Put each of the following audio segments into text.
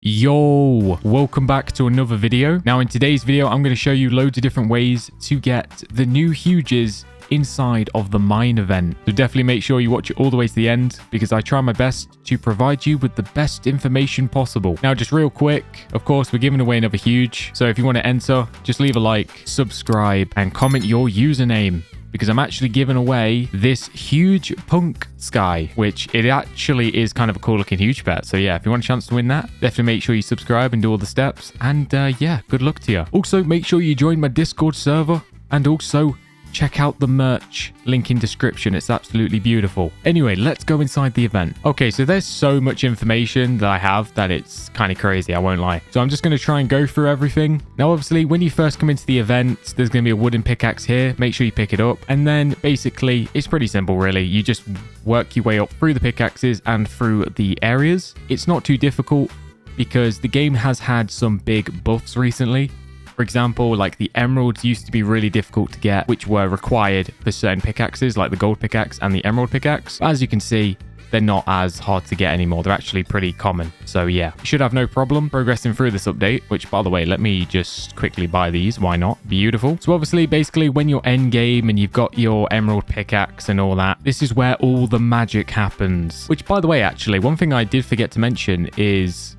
Yo, welcome back to another video. Now in today's video, I'm going to show you loads of different ways to get the new huges inside of the mine event. So definitely make sure you watch it all the way to the end because I try my best to provide you with the best information possible. Now just real quick, of course, we're giving away another huge. So if you want to enter, just leave a like, subscribe and comment your username, because I'm actually giving away this huge punk sky, which it actually is kind of a cool looking huge pet. So yeah, if you want a chance to win that, definitely make sure you subscribe and do all the steps. And yeah, good luck to you. Also, make sure you join my Discord server and also check out the merch link in description. It's absolutely beautiful. Anyway, let's go inside the event. Okay, so there's so much information that I have that it's kind of crazy, I won't lie. So I'm just going to try and go through everything. Now, obviously, when you first come into the event, there's going to be a wooden pickaxe here. Make sure you pick it up. And then basically, it's pretty simple, really. You just work your way up through the pickaxes and through the areas. It's not too difficult because the game has had some big buffs recently. For example, like the emeralds used to be really difficult to get, which were required for certain pickaxes, like the gold pickaxe and the emerald pickaxe. As you can see, they're not as hard to get anymore. They're actually pretty common. So yeah, you should have no problem progressing through this update, which by the way, let me just quickly buy these. Why not? Beautiful. So obviously, basically when you're end game and you've got your emerald pickaxe and all that, this is where all the magic happens. Which by the way, actually, one thing I did forget to mention is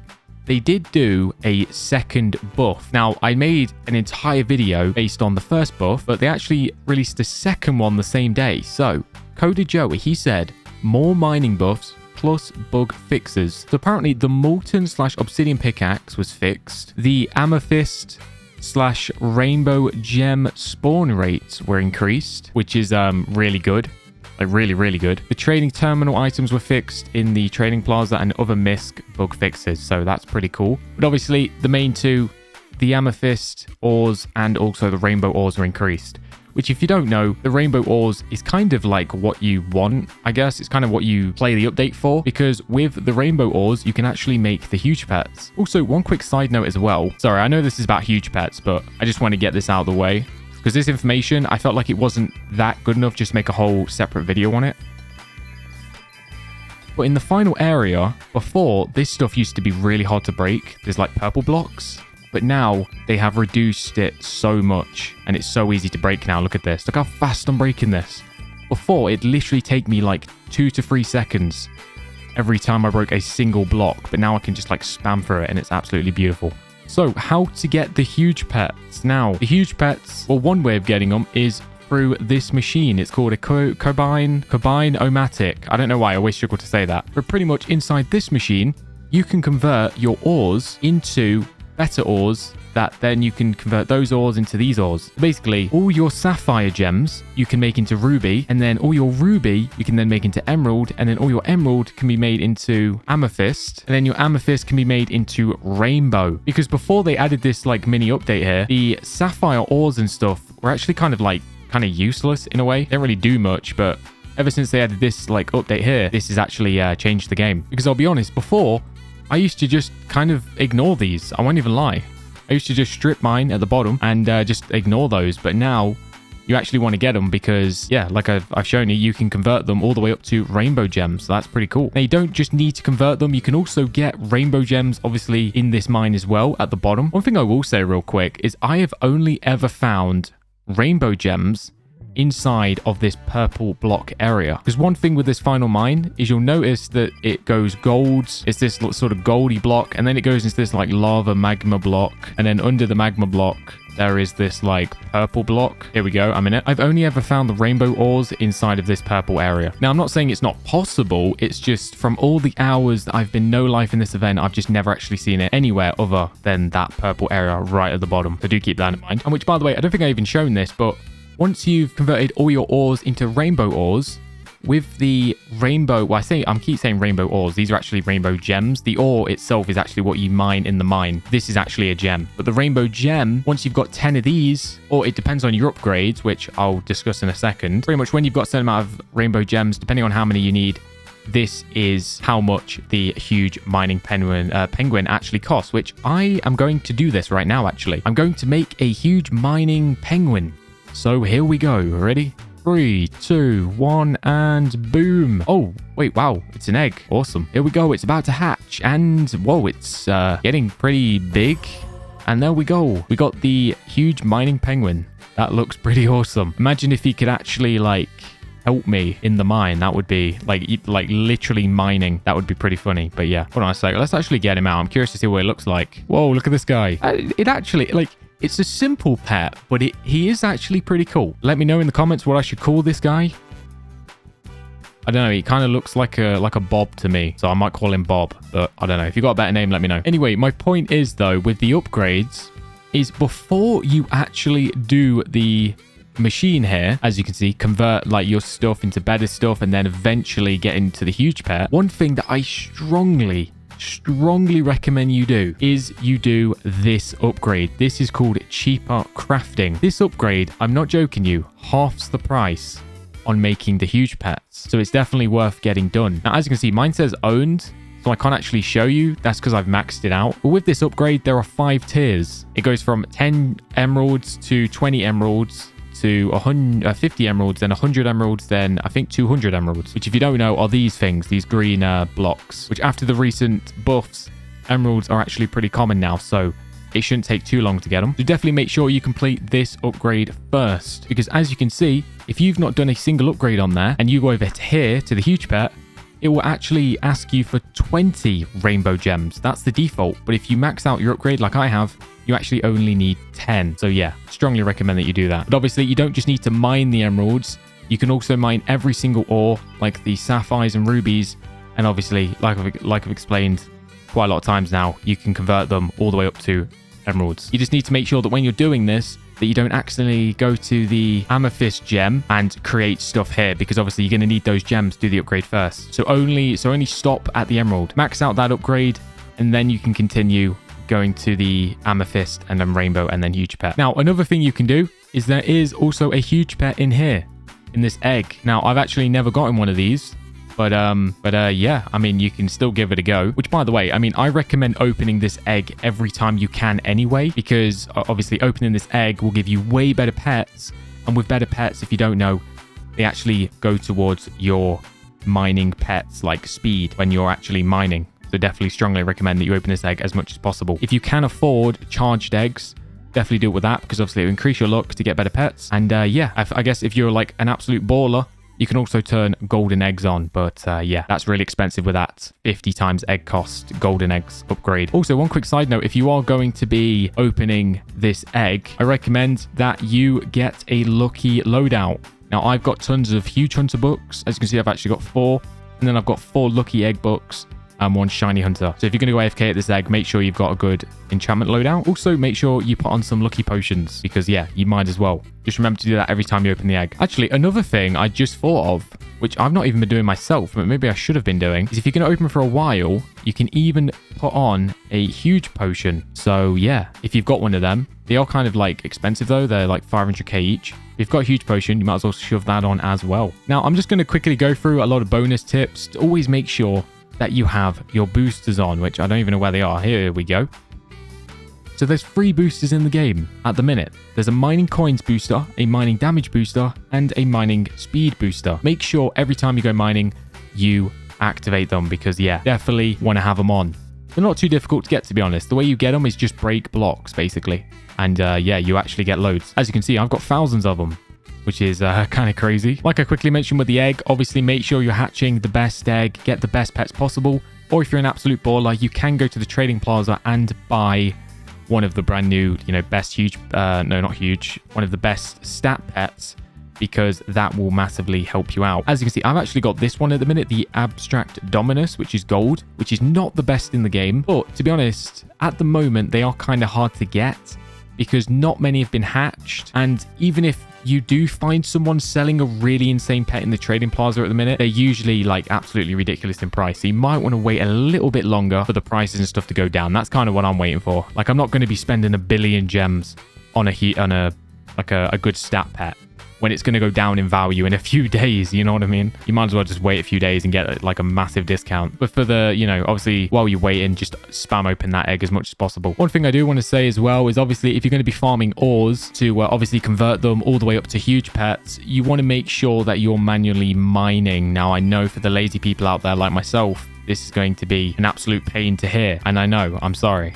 they did do a second buff. Now, I made an entire video based on the first buff, but they actually released a second one the same day. So, Coder Joey, he said, more mining buffs plus bug fixes. So apparently the molten/obsidian pickaxe was fixed. The amethyst/rainbow gem spawn rates were increased, which is really good. Like really good. The trading terminal items were fixed in the trading plaza and other misc bug fixes, so that's pretty cool. But obviously the main two, the amethyst ores and also the rainbow ores, were increased, which if you don't know, the rainbow ores is kind of like what you want, I guess. It's kind of what you play the update for, because with the rainbow ores you can actually make the huge pets. Also, one quick side note as well, sorry, I know this is about huge pets, but I just want to get this out of the way, because this information, I felt like it wasn't that good enough just to make a whole separate video on it. But in the final area, before, this stuff used to be really hard to break. There's like purple blocks. But now they have reduced it so much. And it's so easy to break now. Look at this. Look how fast I'm breaking this. Before, it'd literally take me like 2 to 3 seconds every time I broke a single block. But now I can just like spam through it and it's absolutely beautiful. So, how to get the huge pets? Now, the huge pets, well, one way of getting them is through this machine. It's called a Combine-O-Matic. I don't know why I always struggle to say that. But pretty much inside this machine, you can convert your ores into better ores that then you can convert those ores into these ores. Basically, all your sapphire gems you can make into ruby, and then all your ruby you can then make into emerald, and then all your emerald can be made into amethyst, and then your amethyst can be made into rainbow. Because before they added this like mini update here, the sapphire ores and stuff were actually kind of useless in a way. They don't really do much, but ever since they added this like update here, this has actually changed the game. Because I'll be honest, before I used to just kind of ignore these. I won't even lie. I used to just strip mine at the bottom and just ignore those. But now you actually want to get them because, yeah, like I've shown you, you can convert them all the way up to rainbow gems. So that's pretty cool. Now, you don't just need to convert them. You can also get rainbow gems, obviously, in this mine as well at the bottom. One thing I will say real quick is I have only ever found rainbow gems inside of this purple block area. Because one thing with this final mine is you'll notice that it goes golds. It's this sort of goldy block, and then it goes into this like lava magma block, and then under the magma block there is this like purple block. Here we go, I'm in it. I've only ever found the rainbow ores inside of this purple area. Now, I'm not saying it's not possible, it's just from all the hours that I've been no life in this event, I've just never actually seen it anywhere other than that purple area right at the bottom. So do keep that in mind. And which, by the way, I don't think I even shown this, but once you've converted all your ores into rainbow ores, with the rainbow, well, I keep saying rainbow ores. These are actually rainbow gems. The ore itself is actually what you mine in the mine. This is actually a gem. But the rainbow gem, once you've got 10 of these, or it depends on your upgrades, which I'll discuss in a second. Pretty much when you've got a certain amount of rainbow gems, depending on how many you need, this is how much the huge mining penguin actually costs, which I am going to do this right now, actually. I'm going to make a huge mining penguin. So here we go. Ready? 3, 2, 1, and boom. Oh, wait, wow. It's an egg. Awesome. Here we go. It's about to hatch. And, whoa, it's getting pretty big. And there we go. We got the huge mining penguin. That looks pretty awesome. Imagine if he could actually, like, help me in the mine. That would be, like literally mining. That would be pretty funny. But yeah, hold on a sec. Let's actually get him out. I'm curious to see what it looks like. Whoa, look at this guy. It actually, like... It's a simple pet, but he is actually pretty cool. Let me know in the comments what I should call this guy. I don't know. He kind of looks like a Bob to me, so I might call him Bob. But I don't know. If you got a better name, let me know. Anyway, my point is though, with the upgrades, is before you actually do the machine here, as you can see, convert like your stuff into better stuff, and then eventually get into the huge pet. One thing that I strongly recommend you do is you do this upgrade. This is called cheaper crafting. This upgrade, I'm not joking you, halves the price on making the huge pets. So it's definitely worth getting done. Now, as you can see, mine says owned, so I can't actually show you. That's because I've maxed it out. But with this upgrade, there are 5 tiers. It goes from 10 emeralds to 20 emeralds to 50 emeralds, then 100 emeralds, then I think 200 emeralds, which if you don't know are these things, these green blocks, which after the recent buffs, emeralds are actually pretty common now, so it shouldn't take too long to get them. So definitely make sure you complete this upgrade first, because as you can see, if you've not done a single upgrade on there and you go over to here to the huge pet, it will actually ask you for 20 rainbow gems. That's the default, but if you max out your upgrade like I have, you actually only need 10. So yeah, strongly recommend that you do that. But obviously you don't just need to mine the emeralds. You can also mine every single ore, like the sapphires and rubies. And obviously, like I've explained quite a lot of times now, you can convert them all the way up to emeralds. You just need to make sure that when you're doing this, that you don't accidentally go to the amethyst gem and create stuff here, because obviously you're going to need those gems to do the upgrade first. So only stop at the emerald, max out that upgrade, and then you can continue going to the amethyst and then rainbow and then huge pet. Now, another thing you can do is there is also a huge pet in here, in this egg. Now, I've actually never gotten one of these, but yeah, I mean, you can still give it a go, which by the way, I mean, I recommend opening this egg every time you can anyway, because obviously opening this egg will give you way better pets. And with better pets, if you don't know, they actually go towards your mining pets like speed when you're actually mining. So definitely strongly recommend that you open this egg as much as possible. If you can afford charged eggs, definitely do it with that, because obviously it will increase your luck to get better pets. And yeah, I guess if you're like an absolute baller, you can also turn golden eggs on. But yeah, that's really expensive with that 50 times egg cost golden eggs upgrade. Also, one quick side note, if you are going to be opening this egg, I recommend that you get a lucky loadout. Now, I've got tons of huge hunter books. As you can see, I've actually got 4. And then I've got 4 lucky egg books and 1 shiny hunter. So if you're going to go AFK at this egg, make sure you've got a good enchantment loadout. Also, make sure you put on some lucky potions, because yeah, you might as well. Just remember to do that every time you open the egg. Actually, another thing I just thought of, which I've not even been doing myself, but maybe I should have been doing, is if you're going to open for a while, you can even put on a huge potion. So yeah, if you've got one of them, they are kind of like expensive though. They're like 500k each. If you've got a huge potion, you might as well shove that on as well. Now, I'm just going to quickly go through a lot of bonus tips to always make sure that you have your boosters on, which I don't even know where they are. Here we go. So there's 3 boosters in the game at the minute. There's a mining coins booster, a mining damage booster, and a mining speed booster. Make sure every time you go mining, you activate them, because yeah, definitely want to have them on. They're not too difficult to get, to be honest. The way you get them is just break blocks, basically. And yeah, you actually get loads. As you can see, I've got thousands of them, which is kind of crazy. Like I quickly mentioned with the egg, obviously make sure you're hatching the best egg, get the best pets possible. Or if you're an absolute baller, you can go to the trading plaza and buy one of the brand new, you know, best huge, no, not huge, one of the best stat pets, because that will massively help you out. As you can see, I've actually got this one at the minute, the Abstract Dominus, which is gold, which is not the best in the game. But to be honest, at the moment, they are kind of hard to get because not many have been hatched. And even if you do find someone selling a really insane pet in the trading plaza at the minute, they're usually like absolutely ridiculous in price. So you might want to wait a little bit longer for the prices and stuff to go down. That's kind of what I'm waiting for. Like, I'm not going to be spending 1 billion gems on a good stat pet. when it's going to go down in value in a few days. You know what I mean? You might as well just wait a few days and get like a massive discount. But for the, you know, obviously while you're waiting, just spam open that egg as much as possible. One thing I do want to say as well is obviously if you're going to be farming ores to obviously convert them all the way up to huge pets, you want to make sure that you're manually mining. Now, I know for the lazy people out there like myself, this is going to be an absolute pain to hear. And I know, I'm sorry.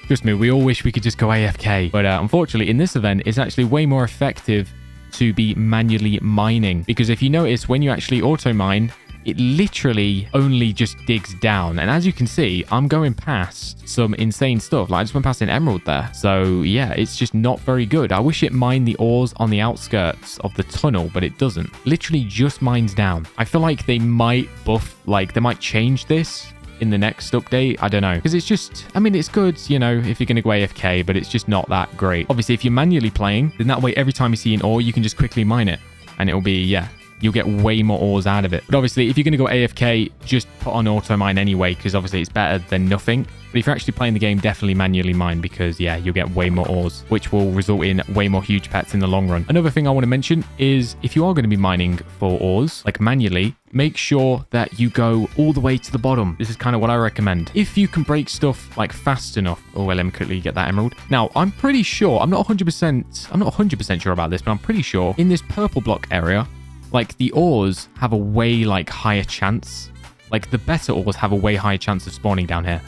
Trust me, we all wish we could just go AFK. But unfortunately, in this event, it's actually way more effective to be manually mining. Because if you notice, when you actually auto mine, it literally only just digs down. And as you can see, I'm going past some insane stuff. Like I just went past an emerald there. So yeah, it's just not very good. I wish it mined the ores on the outskirts of the tunnel, but it doesn't. Literally just mines down. I feel like they might buff, like they might change this in the next update. I don't know. Because it's just, I mean, it's good, you know, if you're going to go AFK, but it's just not that great. Obviously, if you're manually playing, then that way every time you see an ore, you can just quickly mine it. And it'll be, yeah, you'll get way more ores out of it. But obviously, if you're going to go AFK, just put on auto mine anyway, because obviously it's better than nothing. But if you're actually playing the game, definitely manually mine because, yeah, you'll get way more ores, which will result in way more huge pets in the long run. Another thing I want to mention is if you are going to be mining for ores, like manually, make sure that you go all the way to the bottom. This is kind of what I recommend. If you can break stuff like fast enough. Oh, well, let me quickly get that emerald. Now, I'm pretty sure, I'm not 100% sure about this, but I'm pretty sure in this purple block area, like the ores have a way like higher chance. Like the better ores have a way higher chance of spawning down here.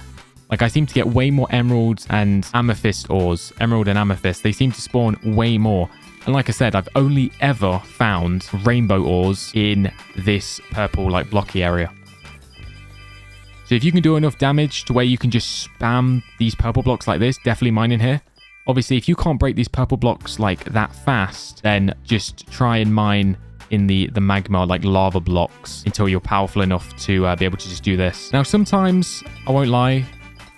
Like I seem to get way more emeralds and amethyst ores. Emerald and amethyst, they seem to spawn way more. And like I said, I've only ever found rainbow ores in this purple like blocky area. So if you can do enough damage to where you can just spam these purple blocks like this, definitely mine in here. Obviously, if you can't break these purple blocks like that fast, then just try and mine in the magma like lava blocks until you're powerful enough to be able to just do this. Now, sometimes, I won't lie,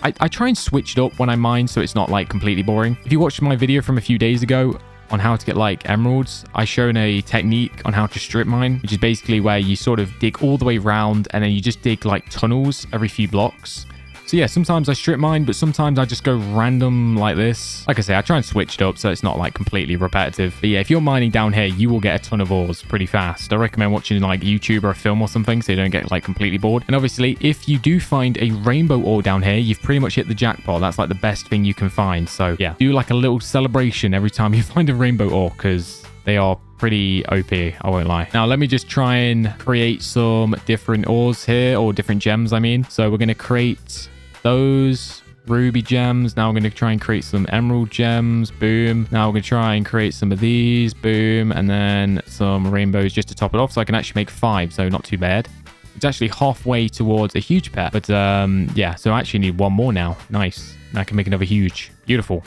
I try and switch it up when I mine so it's not like completely boring. If you watched my video from a few days ago on how to get like emeralds, I shown a technique on how to strip mine, which is basically where you sort of dig all the way around and then you just dig like tunnels every few blocks. So yeah, sometimes I strip mine, but sometimes I just go random like this. Like I say, I try and switch it up so it's not like completely repetitive. But yeah, if you're mining down here, you will get a ton of ores pretty fast. I recommend watching like YouTube or a film or something so you don't get like completely bored. And obviously, if you do find a rainbow ore down here, you've pretty much hit the jackpot. That's like the best thing you can find. So yeah, do like a little celebration every time you find a rainbow ore because they are pretty OP, I won't lie. Now, let me just try and create some different ores here, or different gems, I mean. So we're going to create those ruby gems. Now I'm going to try and create some emerald gems. Boom. Now we're going to try and create some of these. Boom. And then some rainbows just to top it off. So I can actually make 5. So not too bad. It's actually halfway towards a huge pet. But yeah, so I actually need 1 more now. Nice. Now I can make another huge. Beautiful.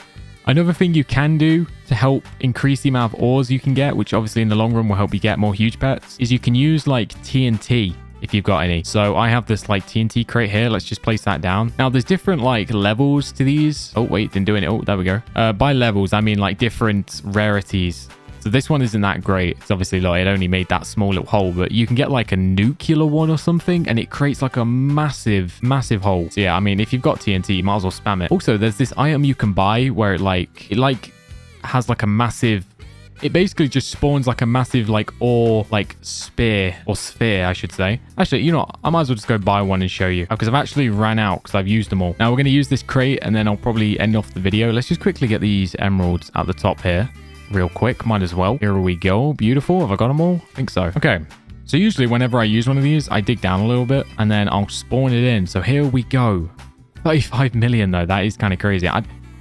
Another thing you can do to help increase the amount of ores you can get, which obviously in the long run will help you get more huge pets, is you can use like TNT. If you've got any. So I have this like TNT crate here. Let's just place that down. Now there's different like levels to these. Oh wait, didn't do it. Oh, there we go. By levels, I mean like different rarities. So this one isn't that great. It's obviously like it only made that small little hole, but you can get like a nuclear one or something and it creates like a massive hole. So yeah, I mean, if you've got TNT, you might as well spam it. Also, there's this item you can buy where it has like a massive, it basically just spawns like a massive like ore like spear or sphere, I should say. Actually, you know what? I might as well just go buy one and show you because I've actually ran out because I've used them all. Now we're going to use this crate and then I'll probably end off the video. Let's just quickly get these emeralds at the top here real quick. Might as well. Here we go. Beautiful. Have I got them all? I think so. Okay. So usually whenever I use one of these, I dig down a little bit and then I'll spawn it in. So here we go. 35 million though. That is kind of crazy.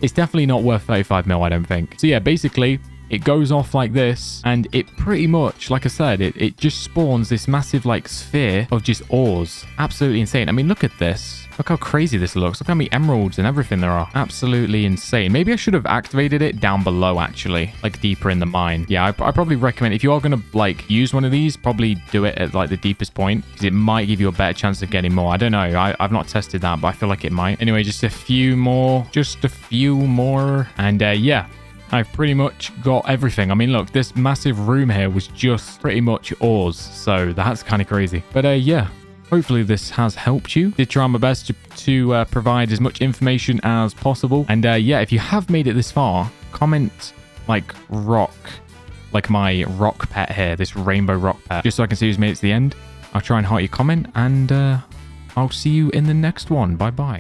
It's definitely not worth 35 mil, I don't think. So yeah, basically, it goes off like this and it pretty much, like I said, it just spawns this massive like sphere of just ores. Absolutely insane. I mean, look at this. Look how crazy this looks. Look how many emeralds and everything there are. Absolutely insane. Maybe I should have activated it down below actually, like deeper in the mine. Yeah, I probably recommend if you are going to like use one of these, probably do it at like the deepest point because it might give you a better chance of getting more. I don't know. I've not tested that, but I feel like it might. Anyway, just a few more. And yeah. I've pretty much got everything. I mean, look, this massive room here was just pretty much ores. So that's kind of crazy. But yeah, hopefully this has helped you. Did try my best to provide as much information as possible. And yeah, if you have made it this far, comment like rock like my rock pet here, this rainbow rock pet, just so I can see who's made it to the end. I'll try and heart your comment, and I'll see you in the next one. Bye bye.